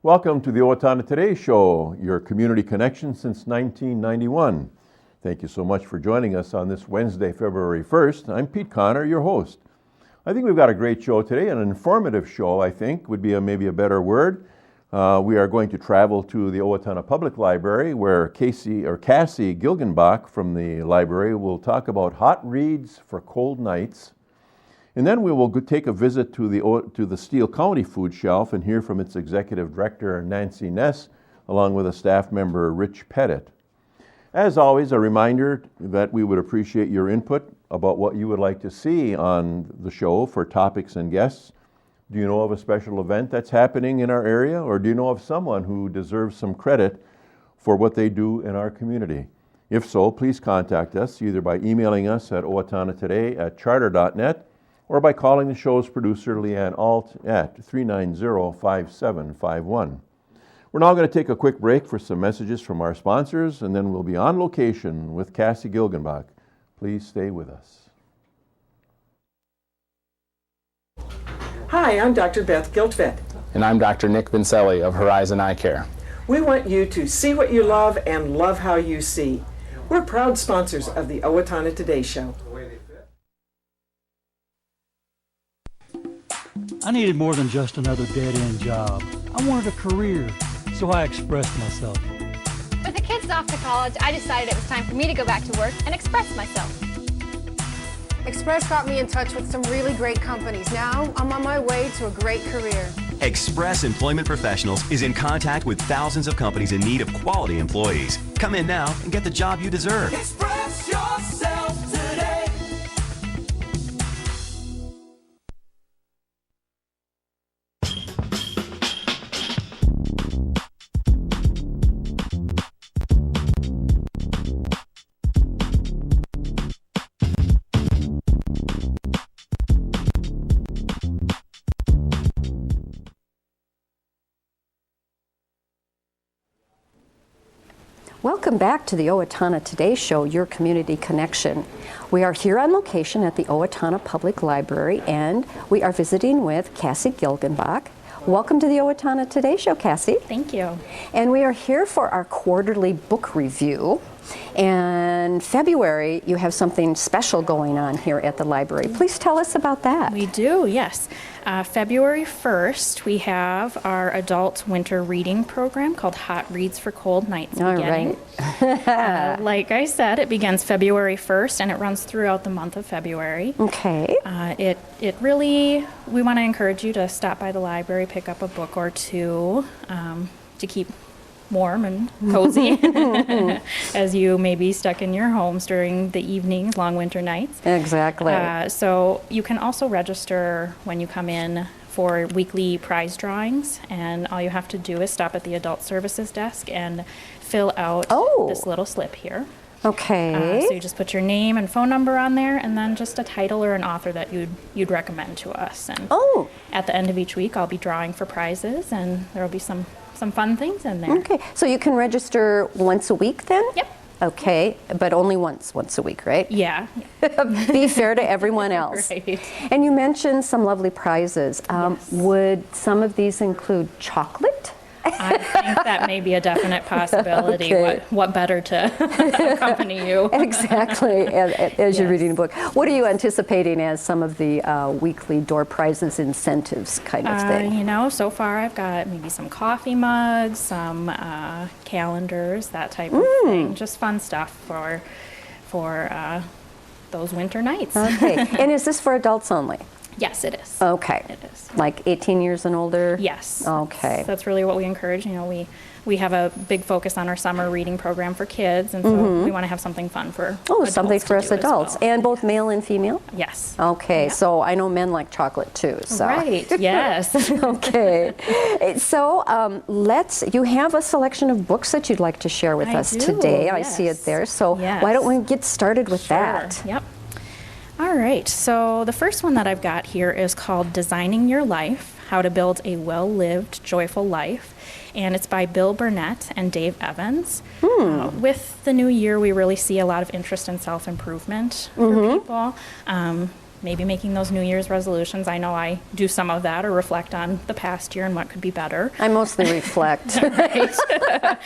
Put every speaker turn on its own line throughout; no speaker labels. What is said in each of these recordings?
Welcome to the Owatonna Today Show, your community connection since 1991. Thank you so much for joining us on this Wednesday, February 1st. I'm Pete Connor, your host. I think we've got a great show today, an informative show, I think, would be maybe a better word. We are going to travel to the Owatonna Public Library, where Cassie Gilgenbach from the library will talk about hot reads for cold nights. And then we will take a visit to the Steele County Food Shelf and hear from its executive director, Nancy Ness, along with a staff member, Rich Pettit. As always, a reminder that we would appreciate your input about what you would like to see on the show for topics and guests. Do you know of a special event that's happening in our area, or do you know of someone who deserves some credit for what they do in our community? If so, please contact us either by emailing us at owatonnatoday@charter.net or by calling the show's producer, Leanne Alt, at 390-5751. We're now going to take a quick break for some messages from our sponsors, and then we'll be on location with Cassie Gilgenbach. Please stay with us.
Hi, I'm Dr. Beth Giltvet.
And I'm Dr. Nick Vincelli of Horizon Eye Care.
We want you to see what you love and love how you see. We're proud sponsors of the Owatonna Today Show.
I needed more than just another dead-end job. I wanted a career, so I expressed myself.
With the kids off to college, I decided it was time for me to go back to work and express myself.
Express got me in touch with some really great companies. Now, I'm on my way to a great career. Express Employment Professionals is in contact with thousands of companies in need of quality employees. Come in now and get the job you deserve. Express yourself today.
Welcome back to the Owatonna Today Show, your community connection. We are here on location at the Owatonna Public Library, and we are visiting with Cassie Gilgenbach. Welcome to the Owatonna Today Show, Cassie.
Thank you.
And we are here for our quarterly book review. And February, you have something special going on here at the library. Please tell us about that.
We do, yes. February 1st, we have our adult winter reading program called Hot Reads for Cold Nights beginning.
Right.
Like I said, it begins February 1st and it runs throughout the month of February.
Okay.
It really, we want to encourage you to stop by the library, pick up a book or two to keep warm and cozy as you may be stuck in your homes during the evenings, long winter nights.
Exactly.
So you can also register when you come in for weekly prize drawings, and all you have to do is stop at the adult services desk and fill out this little slip here.
Okay.
So you just put your name and phone number on there, and then just a title or an author that you'd recommend to us. And at the end of each week, I'll be drawing for prizes, and there will be some fun things in there.
Okay, so you can register once a week then?
Yep.
Okay, but only once a week, right?
Yeah.
Be fair to everyone else.
Right.
And you mentioned some lovely prizes.
Yes.
Would some of these include chocolate?
I think that may be a definite possibility.
Okay.
What better to accompany you?
Exactly, as you're reading a book. What are you anticipating as some of the weekly door prizes, incentives kind of thing?
So far I've got maybe some coffee mugs, some calendars, that type of thing. Just fun stuff for those winter nights.
Okay, and is this for adults only?
Yes, it is.
Okay.
It is.
Like 18 years and older?
Yes.
Okay.
That's really what we encourage. We have a big focus on our summer reading program for kids, and so we want to have something fun for
something for us adults.
Well.
And both male and female?
Yes.
Okay,
Yeah.
So I know men like chocolate too. So.
Right, yes.
Okay. So you have a selection of books that you'd like to share with us today.
Yes.
I see it there. So why don't we get started with that?
Yep. All right, so the first one that I've got here is called Designing Your Life, How to Build a Well-Lived, Joyful Life, and it's by Bill Burnett and Dave Evans. With the new year, we really see a lot of interest in self-improvement for people. maybe making those New Year's resolutions. I know I do some of that, or reflect on the past year and what could be better.
I mostly reflect.
Right.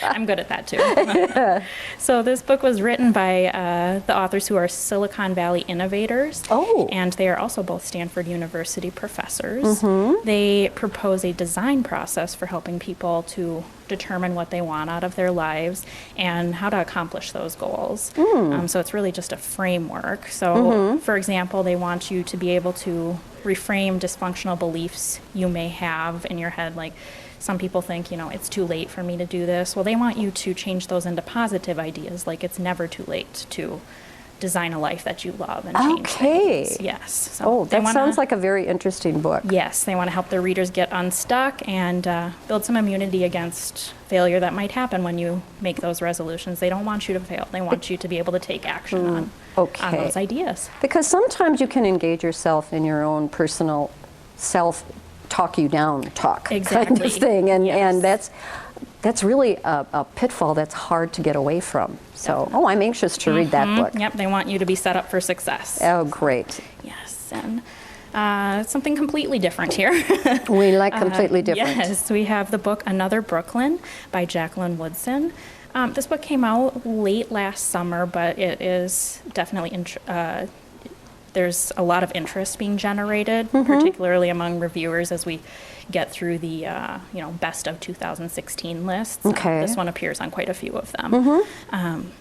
I'm good at that too. So this book was written by the authors who are Silicon Valley innovators.
Oh.
And they are also both Stanford University professors. They propose a design process for helping people to determine what they want out of their lives and how to accomplish those goals. So it's really just a framework. So, for example, they want you to be able to reframe dysfunctional beliefs you may have in your head, like some people think, it's too late for me to do this. Well, they want you to change those into positive ideas, like it's never too late to design a life that you love and change things. Yes. So
that sounds like a very interesting book.
Yes, they want to help their readers get unstuck and build some immunity against failure that might happen when you make those resolutions. They don't want you to fail. They want you to be able to take action on those ideas.
Because sometimes you can engage yourself in your own personal self-talk you down talk kind of thing. And that's really a pitfall that's hard to get away from. So, I'm anxious to read that book.
Yep, they want you to be set up for success.
Oh, great.
Yes, and something completely different here.
We like completely different.
Yes, we have the book Another Brooklyn by Jacqueline Woodson. This book came out late last summer, but it is definitely there's a lot of interest being generated, particularly among reviewers as we get through the best of 2016 lists. This one appears on quite a few of them.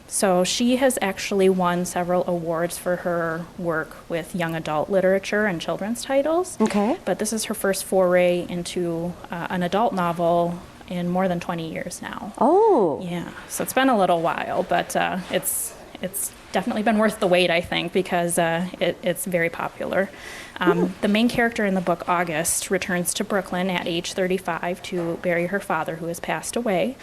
So she has actually won several awards for her work with young adult literature and children's titles. But this is her first foray into an adult novel in more than 20 years now. Yeah, so it's been a little while, but it's definitely been worth the wait, I think, because it's very popular. The main character in the book, August, returns to Brooklyn at age 35 to bury her father, who has passed away.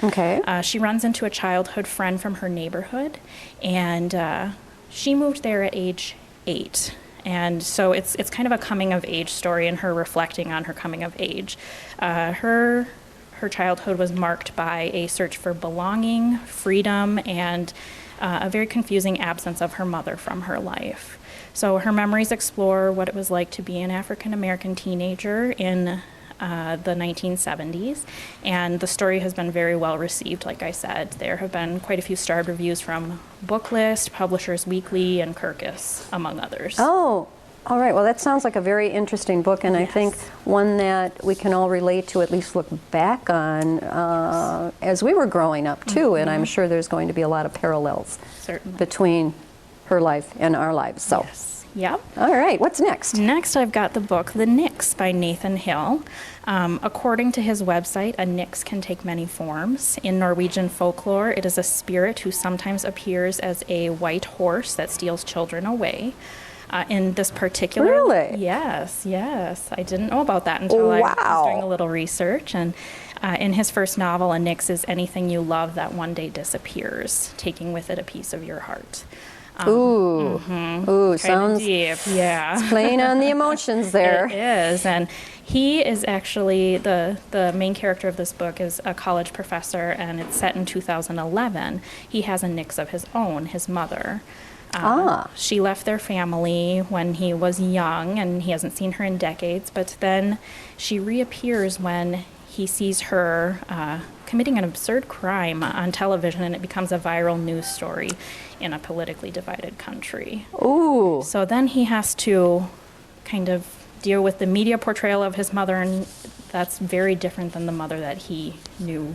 She runs into a childhood friend from her neighborhood, and she moved there at age 8. And so it's kind of a coming-of-age story, and her reflecting on her coming of age. Her childhood was marked by a search for belonging, freedom, and a very confusing absence of her mother from her life. So her memories explore what it was like to be an African-American teenager in the 1970s, and the story has been very well received. Like I said, there have been quite a few starred reviews from Booklist, Publishers Weekly, and Kirkus, among others.
All right, well, that sounds like a very interesting book, and I think one that we can all relate to, at least look back on as we were growing up, too, and I'm sure there's going to be a lot of parallels between her life and our lives. So.
Yep.
All right, what's next?
Next, I've got the book The Nix by Nathan Hill. According to his website, a nix can take many forms. In Norwegian folklore, it is a spirit who sometimes appears as a white horse that steals children away. In this particular...
Really?
Yes. I didn't know about that until I was doing a little research. And in his first novel, a nix is anything you love that one day disappears, taking with it a piece of your heart.
Sounds
deep. Yeah.
It's playing on the emotions there.
It is, and he is actually the main character of this book is a college professor, and it's set in 2011. He has a nix of his own, his mother. She left their family when he was young, and he hasn't seen her in decades, but then she reappears when he sees her committing an absurd crime on television, and it becomes a viral news story in a politically divided country. So then he has to kind of deal with the media portrayal of his mother, and that's very different than the mother that he knew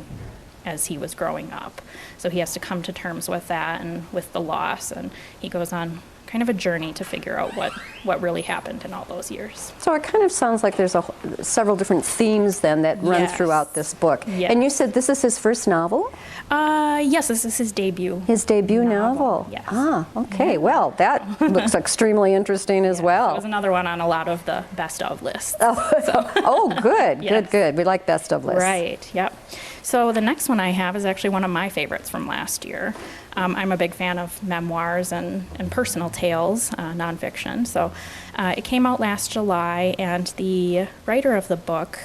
as he was growing up. So he has to come to terms with that and with the loss, and he goes on kind of a journey to figure out what really happened in all those years.
So it kind of sounds like there's several different themes then that run throughout this book. And you said this is his first novel?
Yes, this is his debut.
His debut novel?
Yes.
Okay. Well, that looks extremely interesting as well.
It was another one on a lot of the best of lists.
Good. Good. We like best of lists.
Right, yep. So the next one I have is actually one of my favorites from last year. I'm a big fan of memoirs and personal tales, nonfiction. So it came out last July, and the writer of the book,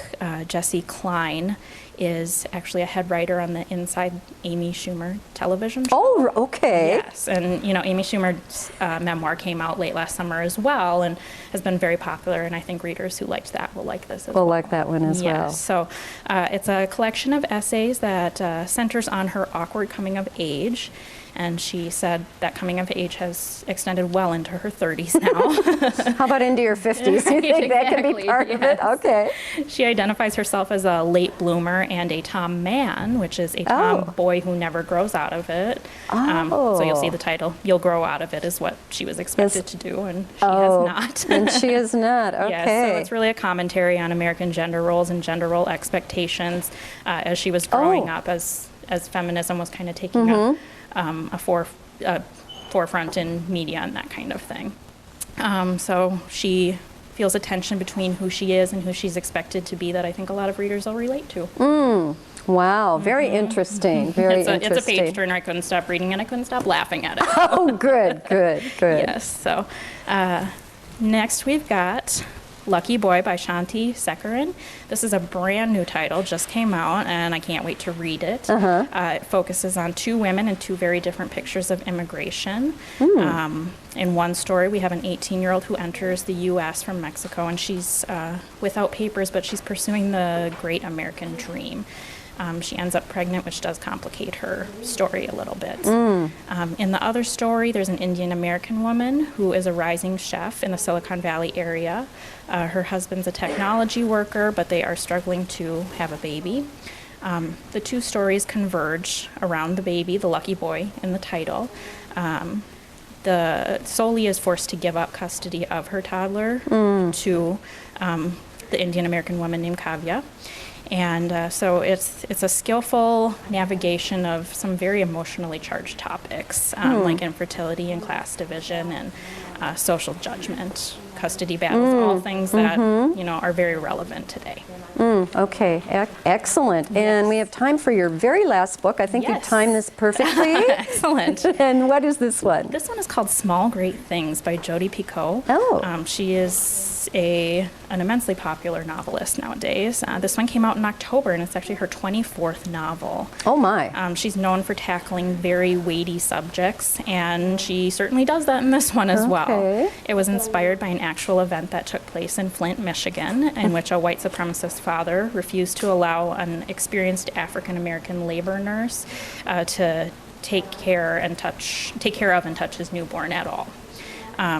Jesse Klein, is actually a head writer on the Inside Amy Schumer television show.
Oh, okay.
Yes, and Amy Schumer's memoir came out late last summer as well, and has been very popular. And I think readers who liked that will like this as well.
We'll like that one as well.
Yes, so it's a collection of essays that centers on her awkward coming of age. And she said that coming of age has extended well into her 30s now.
How about into your 50s? Do you think that can be part of it? Okay.
She identifies herself as a late bloomer and a tom man, which is a tomboy who never grows out of it. So you'll see the title, You'll Grow Out of It, is what she was expected to do, and she has not.
And she is not, okay.
Yes, so it's really a commentary on American gender roles and gender role expectations as she was growing up, as feminism was kind of taking a forefront in media and that kind of thing. So she feels a tension between who she is and who she's expected to be that I think a lot of readers will relate to.
Wow, very interesting, very interesting.
It's a page turner. I couldn't stop reading and I couldn't stop laughing at it.
Oh, good.
Yes, so next we've got Lucky Boy by Shanti Sekaran. This is a brand new title, just came out, and I can't wait to read it. It focuses on two women and two very different pictures of immigration. In one story, we have an 18-year-old who enters the U.S. from Mexico, and she's without papers, but she's pursuing the great American dream. She ends up pregnant, which does complicate her story a little bit. In the other story, there's an Indian American woman who is a rising chef in the Silicon Valley area. Her husband's a technology worker, but they are struggling to have a baby. The two stories converge around the baby, the lucky boy, in the title. Soli is forced to give up custody of her toddler to the Indian American woman named Kavya. And so it's a skillful navigation of some very emotionally charged topics, like infertility and class division and social judgment, custody battles, all things that are very relevant today.
Okay, excellent. Yes. And we have time for your very last book. I think you've timed this perfectly.
Excellent.
And what is this one?
This one is called Small Great Things by Jodi Picoult. She is an immensely popular novelist nowadays. This one came out in October, and it's actually her 24th novel.
Oh my.
She's known for tackling very weighty subjects, and she certainly does that in this one as well. It was inspired by an actual event that took place in Flint, Michigan, in which a white supremacist father refused to allow an experienced African-American labor nurse to take care of and touch his newborn at all.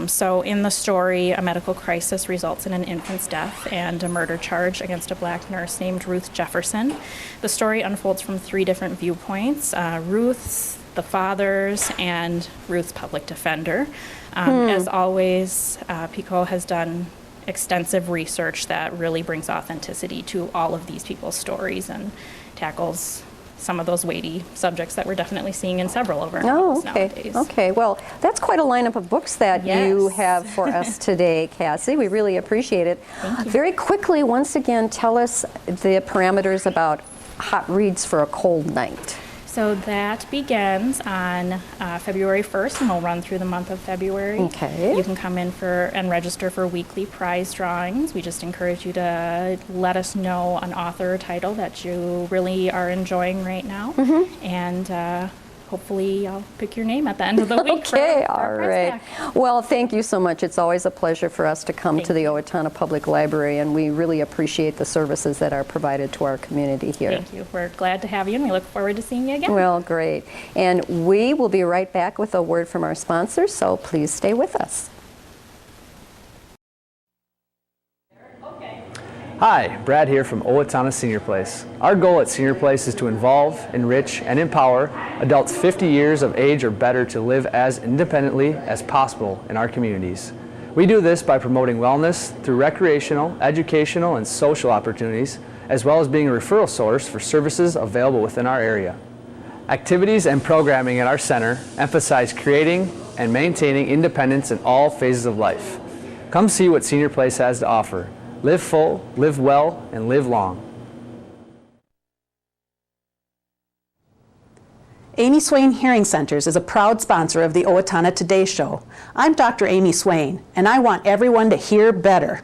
So in the story, a medical crisis results in an infant's death and a murder charge against a black nurse named Ruth Jefferson. The story unfolds from three different viewpoints: Ruth's, the father's, and Ruth's public defender. As always, Picoult has done extensive research that really brings authenticity to all of these people's stories and tackles some of those weighty subjects that we're definitely seeing in several of our novels nowadays. Okay, well, that's quite a lineup of books that you have for us today, Cassie. We really appreciate it. Thank you. Very quickly, once again, tell us the parameters about hot reads for a cold night. So that begins on February 1st, and will run through the month of February. Okay. You can come in and register for weekly prize drawings. We just encourage you to let us know an author or title that you really are enjoying right now, and hopefully I'll pick your name at the end of the week.
Okay, all right. Well, thank you so much. It's always a pleasure for us to come to the Owatonna Public Library, and we really appreciate the services that are provided to our community here.
Thank you. We're glad to have you, and we look forward to seeing you again.
Well, great. And we will be right back with a word from our sponsors, so please stay with us.
Hi, Brad here from Owatonna Senior Place. Our goal at Senior Place is to involve, enrich, and empower adults 50 years of age or better to live as independently as possible in our communities. We do this by promoting wellness through recreational, educational, and social opportunities, as well as being a referral source for services available within our area. Activities and programming at our center emphasize creating and maintaining independence in all phases of life. Come see what Senior Place has to offer. Live full, live well, and live long.
Amy Swain Hearing Centers is a proud sponsor of the Owatonna Today Show. I'm Dr. Amy Swain, and I want everyone to hear better.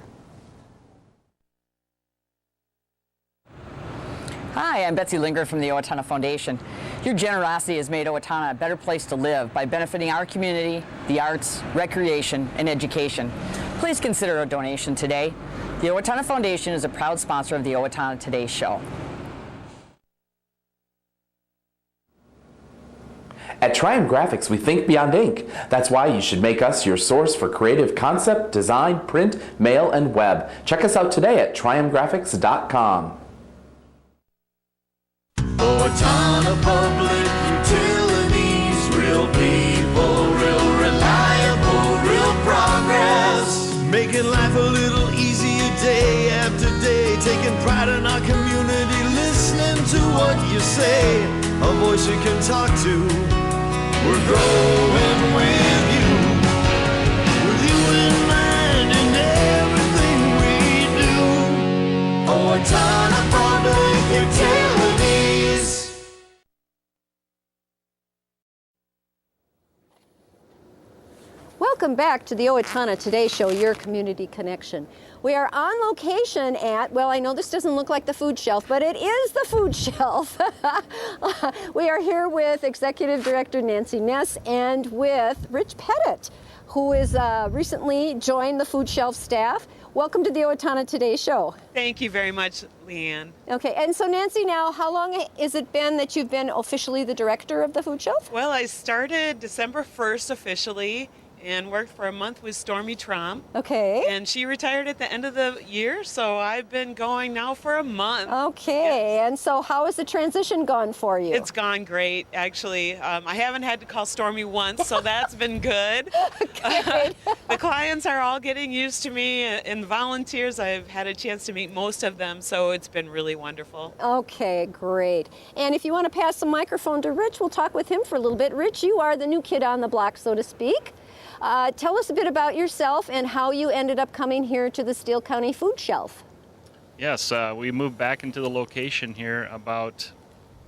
Hi, Hi, I'm Betsy Linger from the Owatonna Foundation. Your generosity has made Owatonna a better place to live by benefiting our community, the arts, recreation, and education. Please consider a donation today. The Owatonna Foundation is a proud sponsor of the Owatonna Today Show.
At Triumph Graphics, we think beyond ink. That's why you should make us your source for creative concept, design, print, mail, and web. Check us out today at triumphgraphics.com.
Owatonna Public Utilities, real people, real reliable, real progress. Making life a little easier day after day, taking pride in our community, listening to what you say, a voice you can talk to. We're growing with you in mind in everything we do. Owatonna Public Utilities.
Welcome back to the Owatonna Today Show, your community connection. We are on location at, well, I know this doesn't look like the food shelf, but it is the food shelf. We are here with Executive Director Nancy Ness and with Rich Pettit, who is recently joined the food shelf staff. Welcome to the Owatonna Today Show.
Thank you very much, Leanne.
Okay, and so Nancy, now how long has it been that you've been officially the director of the food shelf?
Well, I started December 1st officially and worked for a month with Stormy Trom.
Okay.
And she retired at the end of the year, so I've been going now for a month.
Okay, yes. And so how has the transition gone for you?
It's gone great, actually. I haven't had to call Stormy once, so that's been good.
Good.
The clients are all getting used to me, and volunteers, I've had a chance to meet most of them, so it's been really wonderful.
Okay, great. And if you want to pass the microphone to Rich, we'll talk with him for a little bit. Rich, you are the new kid on the block, so to speak. Tell us a bit about yourself and how you ended up coming here to the Steele County Food Shelf.
Yes, we moved back into the location here about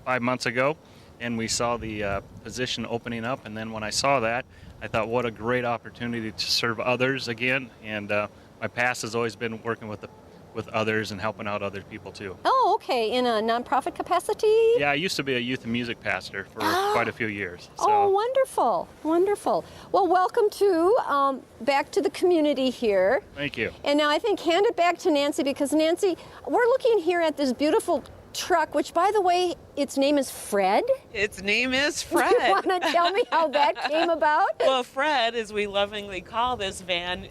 5 months ago, and we saw the position opening up, and then when I saw that, I thought what a great opportunity to serve others again, and my past has always been working with others and helping out other people too.
Oh, okay, in a nonprofit capacity?
Yeah, I used to be a youth and music pastor for quite a few years. So.
Oh, wonderful, wonderful. Well, welcome to back to the community here.
Thank you.
And now I think hand it back to Nancy, because Nancy, we're looking here at this beautiful truck, which, by the way, its name is Fred.
Its name is Fred.
You want to tell me how that came about?
Well, Fred, as we lovingly call this van,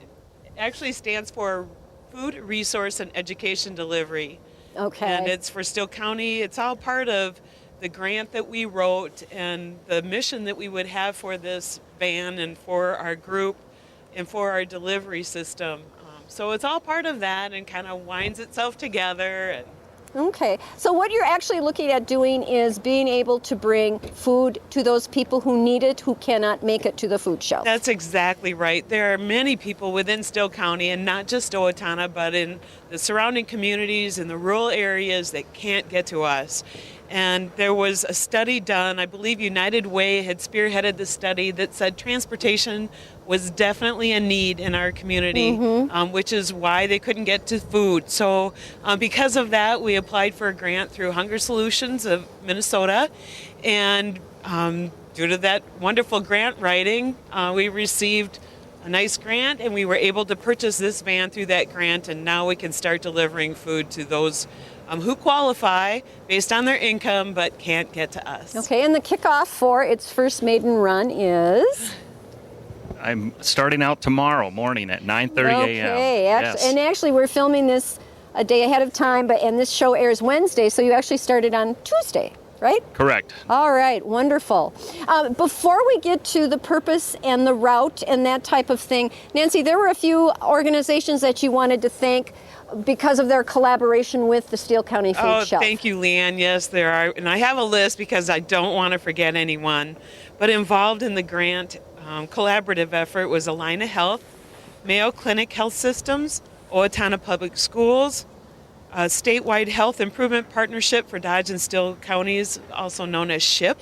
actually stands for Food Resource and Education Delivery.
Okay.
And it's for Steele County. It's all part of the grant that we wrote and the mission that we would have for this van and for our group and for our delivery system. So it's all part of that and kind of winds itself together.
Okay, so what you're actually looking at doing is being able to bring food to those people who need it, who cannot make it to the food shelf.
That's exactly right. There are many people within Steele County, and not just Owatonna, but in the surrounding communities in the rural areas that can't get to us. And there was a study done, I believe United Way had spearheaded the study that said transportation was definitely a need in our community, which is why they couldn't get to food. So because of that, we applied for a grant through Hunger Solutions of Minnesota. And due to that wonderful grant writing, we received a nice grant, and we were able to purchase this van through that grant, and now we can start delivering food to those who qualify based on their income but can't get to us.
Okay, and the kickoff for its first maiden run is?
I'm starting out tomorrow morning at 9:30 a.m.
Okay,
Yes.
And actually we're filming this a day ahead of time, and this show airs Wednesday, so you actually started on Tuesday, right?
Correct.
All right, wonderful. Before we get to the purpose and the route and that type of thing, Nancy, there were a few organizations that you wanted to thank because of their collaboration with the Steele County Food Shelf.
Thank you, Leanne. Yes, there are. And I have a list because I don't want to forget anyone. But involved in the grant collaborative effort was Allina Health, Mayo Clinic Health Systems, Owatonna Public Schools, a statewide health improvement partnership for Dodge and Steele counties, also known as SHIP.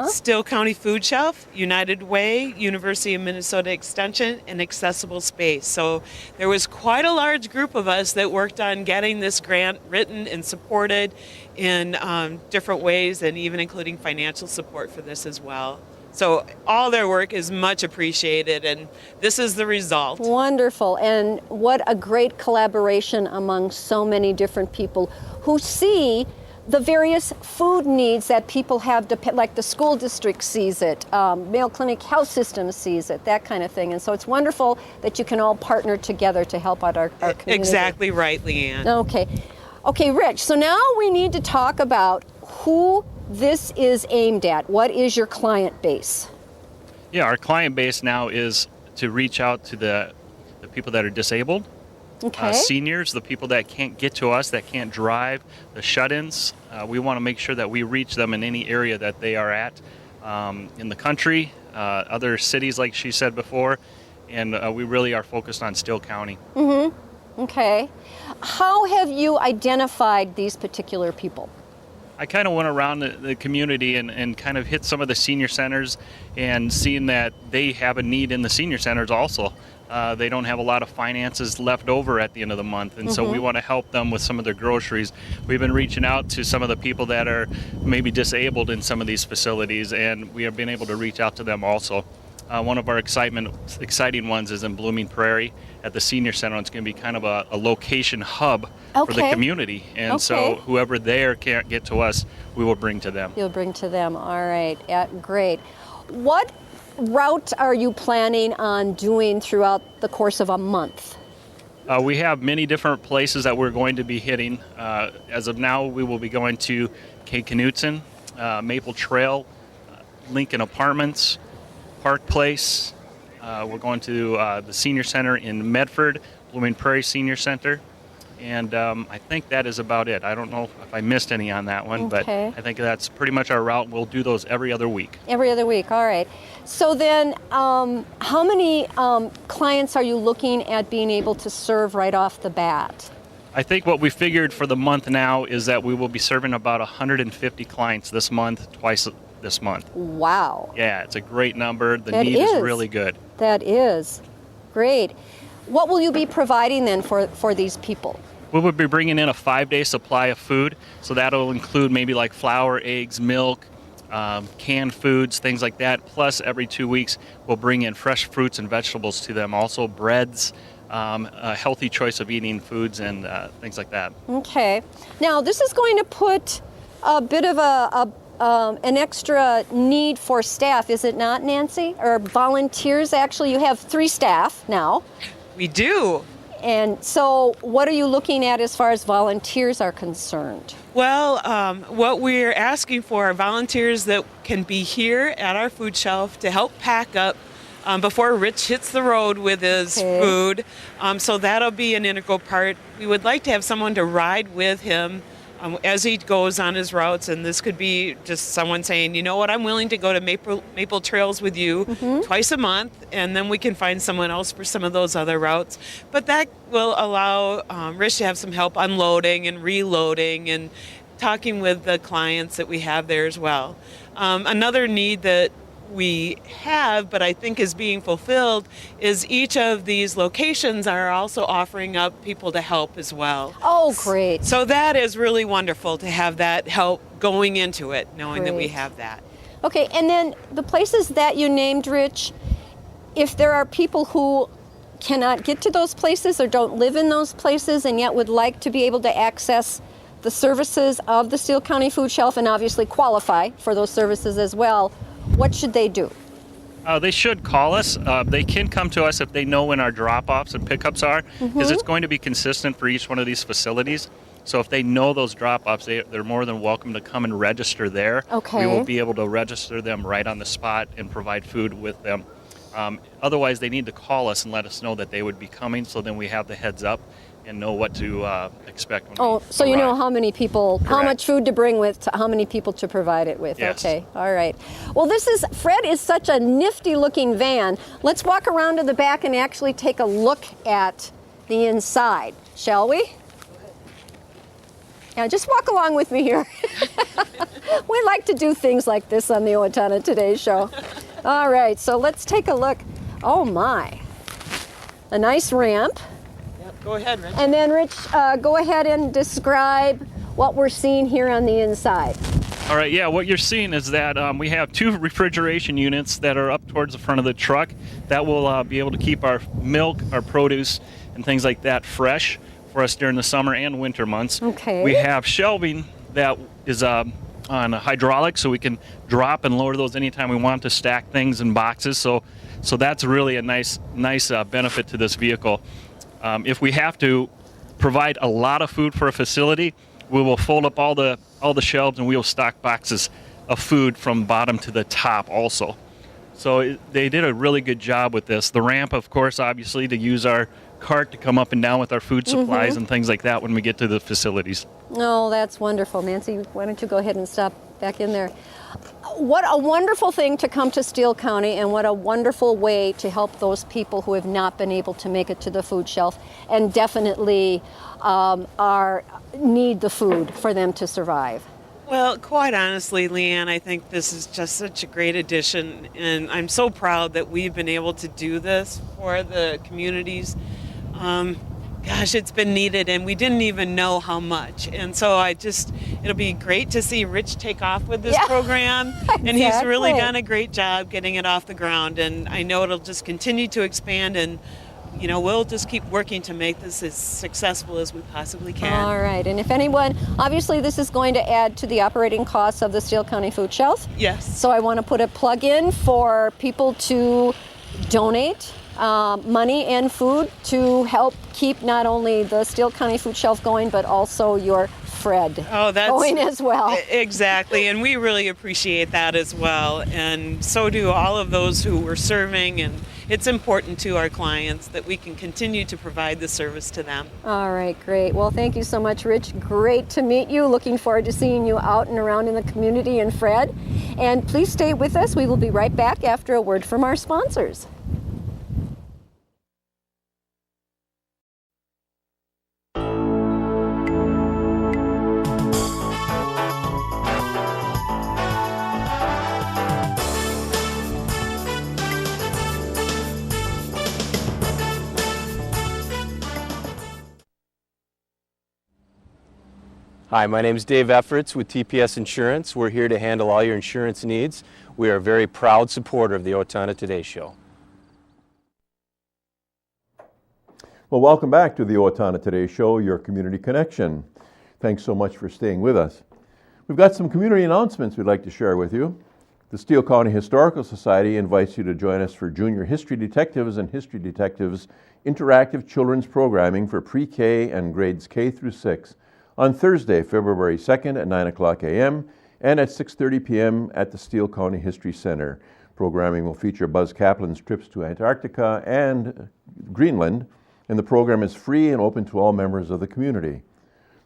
Steele County Food Shelf, United Way, University of Minnesota Extension, and Accessible Space. So there was quite a large group of us that worked on getting this grant written and supported in different ways, and even including financial support for this as well. So all their work is much appreciated, and this is the result.
Wonderful, and what a great collaboration among so many different people who see the various food needs that people have, like the school district sees it, Mayo Clinic Health System sees it, that kind of thing. And so it's wonderful that you can all partner together to help out our community.
Exactly right, Leanne.
Okay, Rich, so now we need to talk about who this is aimed at. What is your client base?
Yeah, our client base now is to reach out to the people that are disabled, seniors, the people that can't get to us, that can't drive, the shut-ins. We want to make sure that we reach them in any area that they are at in the country, other cities like she said before, and we really are focused on Steele County.
Okay. How have you identified these particular people?
I kind of went around the community and kind of hit some of the senior centers and seeing that they have a need in the senior centers also. They don't have a lot of finances left over at the end of the month, and so we want to help them with some of their groceries. We've been reaching out to some of the people that are maybe disabled in some of these facilities, and we have been able to reach out to them also. One of our exciting ones is in Blooming Prairie at the Senior Center. It's going to be kind of a location hub for the community. And so whoever there can't get to us, we will bring to them.
You'll bring to them. All right. Great. What route are you planning on doing throughout the course of a month?
We have many different places that we're going to be hitting. As of now, we will be going to Cape Knutson, Maple Trail, Lincoln Apartments, Park Place. We're going to the Senior Center in Medford, Blooming Prairie Senior Center, and I think that is about it. I don't know if I missed any on that one, but I think that's pretty much our route. We'll do those every other week.
Every other week, all right. So then, how many clients are you looking at being able to serve right off the bat?
I think what we figured for the month now is that we will be serving about 150 clients this month, twice this month.
Wow.
Yeah, it's a great number. The need is really good.
That is great. What will you be providing then for these people?
We will be bringing in a 5-day supply of food. So that'll include maybe like flour, eggs, milk, canned foods, things like that. Plus every 2 weeks, we'll bring in fresh fruits and vegetables to them. Also breads, a healthy choice of eating foods and things like that.
Okay. Now this is going to put a bit of an extra need for staff, is it not, Nancy? Or volunteers, actually? You have 3 staff now.
We do.
And so what are you looking at as far as volunteers are concerned?
Well, what we're asking for are volunteers that can be here at our food shelf to help pack up before Rich hits the road with his food. So that'll be an integral part. We would like to have someone to ride with him as he goes on his routes, and this could be just someone saying, you know what, I'm willing to go to Maple Trails with you twice a month, and then we can find someone else for some of those other routes. But that will allow Rich to have some help unloading and reloading and talking with the clients that we have there as well. Another need that we have, but I think is being fulfilled, is each of these locations are also offering up people to help as well.
Oh, great.
So that is really wonderful to have that help going into it, knowing that we have that.
Okay, and then the places that you named, Rich, if there are people who cannot get to those places or don't live in those places and yet would like to be able to access the services of the Steele County Food Shelf and obviously qualify for those services as well, what should they do?
They should call us. They can come to us if they know when our drop-offs and pickups are, because it's going to be consistent for each one of these facilities. So if they know those drop-offs, they're more than welcome to come and register there.
Okay.
We will be able to register them right on the spot and provide food with them. Otherwise, they need to call us and let us know that they would be coming, so then we have the heads up and know what to expect when we
so you know how many people,
Correct.
how much food to bring with, how many people to provide it with.
Yes.
Okay, all right. Well, Fred is such a nifty looking van. Let's walk around to the back and actually take a look at the inside, shall we? Yeah, just walk along with me here. We like to do things like this on the Owatonna Today Show. All right, so let's take a look. Oh my, a nice ramp.
Yep, go ahead, Rich.
And then Rich, go ahead and describe what we're seeing here on the inside.
All right, yeah, what you're seeing is that we have 2 refrigeration units that are up towards the front of the truck that will be able to keep our milk, our produce, and things like that fresh for us during the summer and winter months.
Okay.
We have shelving that is on hydraulic, so we can drop and lower those anytime we want to stack things in boxes. So that's really a nice benefit to this vehicle. If we have to provide a lot of food for a facility, we will fold up all the shelves and we will stock boxes of food from bottom to the top also. So they did a really good job with this. The ramp, of course, obviously, to use our cart to come up and down with our food supplies and things like that when we get to the facilities.
Oh, that's wonderful. Nancy, why don't you go ahead and stop back in there. What a wonderful thing to come to Steele County, and what a wonderful way to help those people who have not been able to make it to the food shelf and definitely need the food for them to survive.
Well, quite honestly, Leanne, I think this is just such a great addition, and I'm so proud that we've been able to do this for the communities. Gosh, it's been needed, and we didn't even know how much. And so it'll be great to see Rich take off with this program. And he's really done a great job getting it off the ground. And I know it'll just continue to expand, and we'll just keep working to make this as successful as we possibly can.
All right, and if anyone, obviously this is going to add to the operating costs of the Steele County Food Shelf.
Yes.
So I want to put a plug in for people to donate money and food to help keep not only the Steele County Food Shelf going, but also your Fred going as well.
Exactly, and we really appreciate that as well. And so do all of those who we're serving, and it's important to our clients that we can continue to provide the service to them.
All right, great. Well, thank you so much, Rich. Great to meet you. Looking forward to seeing you out and around in the community and Fred. And please stay with us. We will be right back after a word from our sponsors.
Hi, my name is Dave Efforts with TPS Insurance. We're here to handle all your insurance needs. We are a very proud supporter of the Owatonna Today Show.
Well, welcome back to the Owatonna Today Show, your community connection. Thanks so much for staying with us. We've got some community announcements we'd like to share with you. The Steele County Historical Society invites you to join us for Junior History Detectives and History Detectives interactive children's programming for pre-K and grades K through 6 on Thursday, February 2nd at 9 o'clock a.m. and at 6:30 p.m. at the Steele County History Center. Programming will feature Buzz Kaplan's trips to Antarctica and Greenland, and the program is free and open to all members of the community.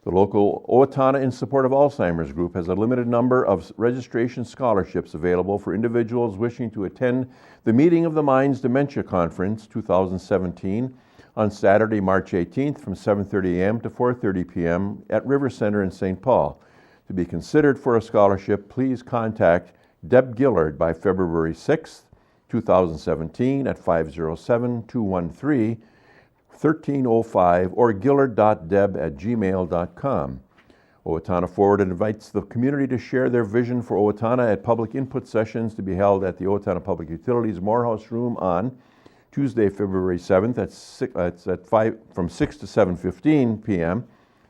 The local Owatonna in Support of Alzheimer's group has a limited number of registration scholarships available for individuals wishing to attend the Meeting of the Minds Dementia Conference 2017 on Saturday, March 18th from 7:30 a.m. to 4:30 p.m. at River Center in St. Paul. To be considered for a scholarship, please contact Deb Gillard by February 6th, 2017 at 507-213-1305 or gillard.deb@gmail.com. Owatonna Forward invites the community to share their vision for Owatonna at public input sessions to be held at the Owatonna Public Utilities Morehouse Room on Tuesday, February 7th from 6 to 7:15 p.m.,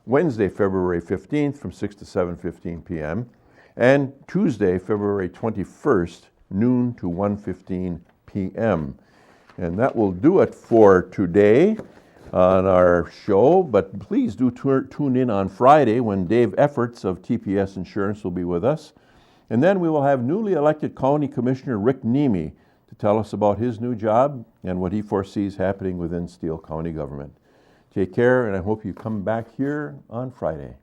Wednesday, February 15th from 6 to 7:15 p.m., and Tuesday, February 21st, noon to 1:15 p.m. And that will do it for today on our show, but please do tune in on Friday when Dave Efforts of TPS Insurance will be with us. And then we will have newly elected County Commissioner Rick Nemi to tell us about his new job and what he foresees happening within Steele County government. Take care, and I hope you come back here on Friday.